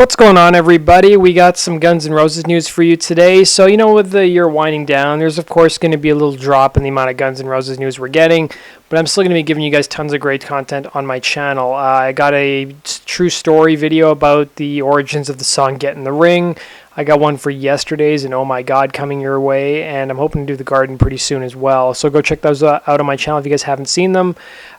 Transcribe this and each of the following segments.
What's going on, everybody? We got some Guns N' Roses news for you today. So, with the year winding down, there's of course going to be a little drop in the amount of Guns N' Roses news we're getting, but I'm still going to be giving you guys tons of great content on my channel. I got a true story video about the origins of the song Get in the Ring. I got one for yesterday's and Oh My God coming your way, and I'm hoping to do The Garden pretty soon as well. So go check those out on my channel if you guys haven't seen them.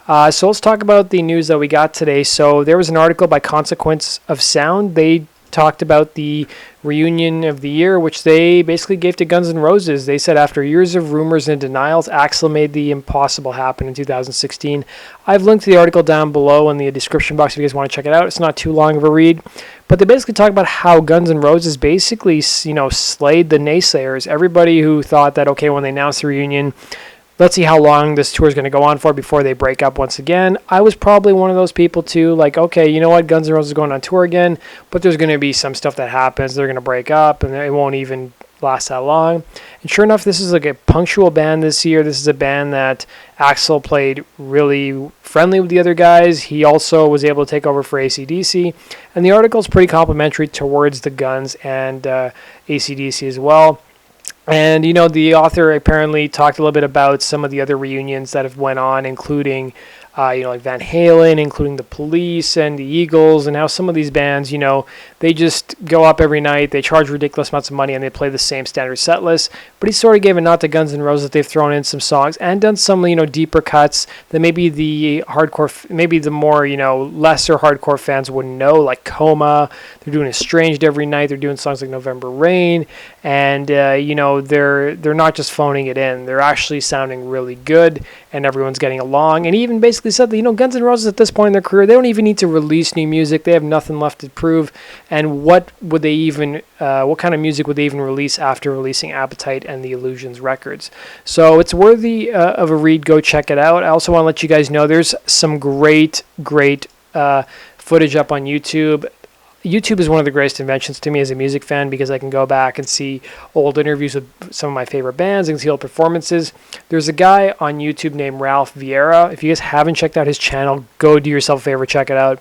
So let's talk about the news that we got today. So there was an article by Consequence of Sound. They talked about the reunion of the year, which they basically gave to Guns N' Roses. They said after years of rumors and denials, Axl made the impossible happen in 2016. I've linked the article down below in the description box if you guys want to check it out. It's not too long of a read, but they basically talk about how Guns N' Roses basically, slayed the naysayers. Everybody who thought that, okay, when they announced the reunion, let's see how long this tour is going to go on for before they break up once again. I was probably one of those people too, like, okay, you know what, Guns N' Roses is going on tour again, but there's going to be some stuff that happens. They're going to break up, and it won't even last that long. And sure enough, this is like a punctual band this year. This is a band that Axl played really friendly with the other guys. He also was able to take over for AC/DC, and the article is pretty complimentary towards the Guns and AC/DC as well. And, the author apparently talked a little bit about some of the other reunions that have went on, including, like Van Halen, including the Police and the Eagles, and how some of these bands, they just go up every night, they charge ridiculous amounts of money, and they play the same standard set list. But he sort of gave a nod to Guns N' Roses that they've thrown in some songs and done some, deeper cuts that maybe the hardcore, maybe the more, lesser hardcore fans wouldn't know, like Coma. They're doing Estranged every night. They're doing songs like November Rain, and they're not just phoning it in. They're actually sounding really good, and everyone's getting along. And he even basically said that, Guns N' Roses at this point in their career, they don't even need to release new music. They have nothing left to prove. And what would they even, what kind of music would they even release after releasing Appetite and the Illusions records? So it's worthy of a read. Go check it out. I also want to let you guys know there's some great footage up on YouTube. YouTube is one of the greatest inventions to me as a music fan because I can go back and see old interviews with some of my favorite bands and see old performances. There's a guy on YouTube named Ralph Vieira. If you guys haven't checked out his channel, go do yourself a favor, check it out.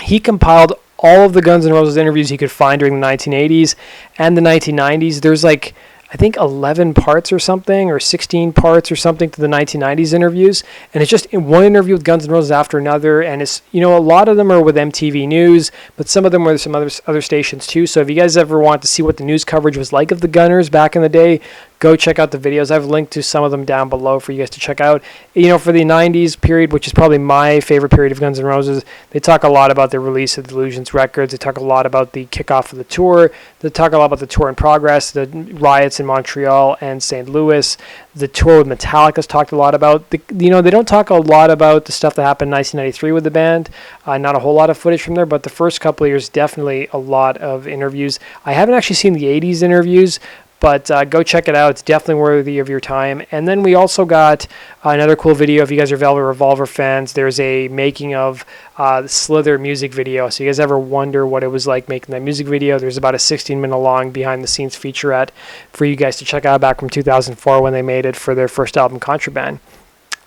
He compiled all of the Guns N' Roses interviews he could find during the 1980s and the 1990s. There's I think 11 parts or something, or 16 parts or something to the 1990s interviews. And it's just in one interview with Guns N' Roses after another. And it's, a lot of them are with MTV News, but some of them were some other stations too. So if you guys ever want to see what the news coverage was like of the Gunners back in the day, go check out the videos. I've linked to some of them down below for you guys to check out. For the 90s period, which is probably my favorite period of Guns N' Roses, they talk a lot about the release of the Illusions records. They talk a lot about the kickoff of the tour. They talk a lot about the tour in progress, the riots in Montreal and St. Louis. The tour with Metallica's talked a lot about. They don't talk a lot about the stuff that happened in 1993 with the band. Not a whole lot of footage from there, but the first couple of years, definitely a lot of interviews. I haven't actually seen the 80s interviews, but go check it out. It's definitely worthy of your time. And then we also got another cool video. If you guys are Velvet Revolver fans, there's a making of the Slither music video. So you guys ever wonder what it was like making that music video, there's about a 16-minute long behind-the-scenes featurette for you guys to check out back from 2004 when they made it for their first album, Contraband.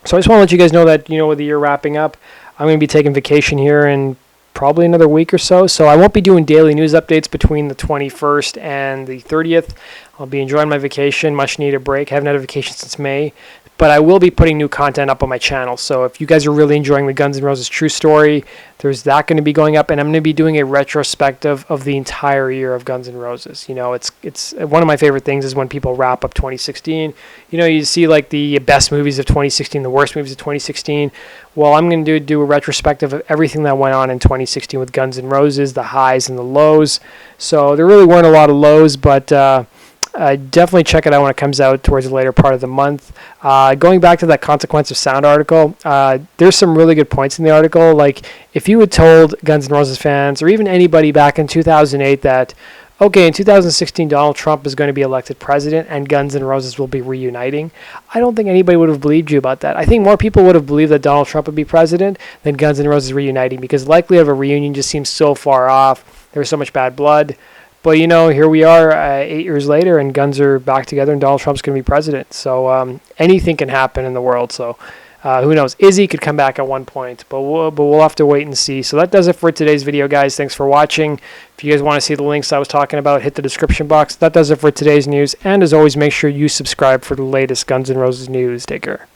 So I just want to let you guys know that, with the year wrapping up, I'm going to be taking vacation here in probably another week or so. So I won't be doing daily news updates between the 21st and the 30th. I'll be enjoying my vacation, much needed break. I haven't had a vacation since May, but I will be putting new content up on my channel. So if you guys are really enjoying the Guns N' Roses True Story, there's that going to be going up, and I'm going to be doing a retrospective of the entire year of Guns N' Roses. It's one of my favorite things is when people wrap up 2016. You see like the best movies of 2016, the worst movies of 2016. Well, I'm going to do a retrospective of everything that went on in 2016 with Guns N' Roses, the highs and the lows. So there really weren't a lot of lows, but definitely check it out when it comes out towards the later part of the month. Going back to that Consequence of Sound article, there's some really good points in the article. Like, if you had told Guns N' Roses fans, or even anybody back in 2008 that, okay, in 2016 Donald Trump is going to be elected president and Guns N' Roses will be reuniting, I don't think anybody would have believed you about that. I think more people would have believed that Donald Trump would be president than Guns N' Roses reuniting, because the likelihood of a reunion just seems so far off. There's so much bad blood. But, here we are 8 years later, and Guns are back together, and Donald Trump's going to be president. So anything can happen in the world. So Who knows? Izzy could come back at one point, but we'll have to wait and see. So that does it for today's video, guys. Thanks for watching. If you guys want to see the links I was talking about, hit the description box. That does it for today's news. And as always, make sure you subscribe for the latest Guns N' Roses news. Take care.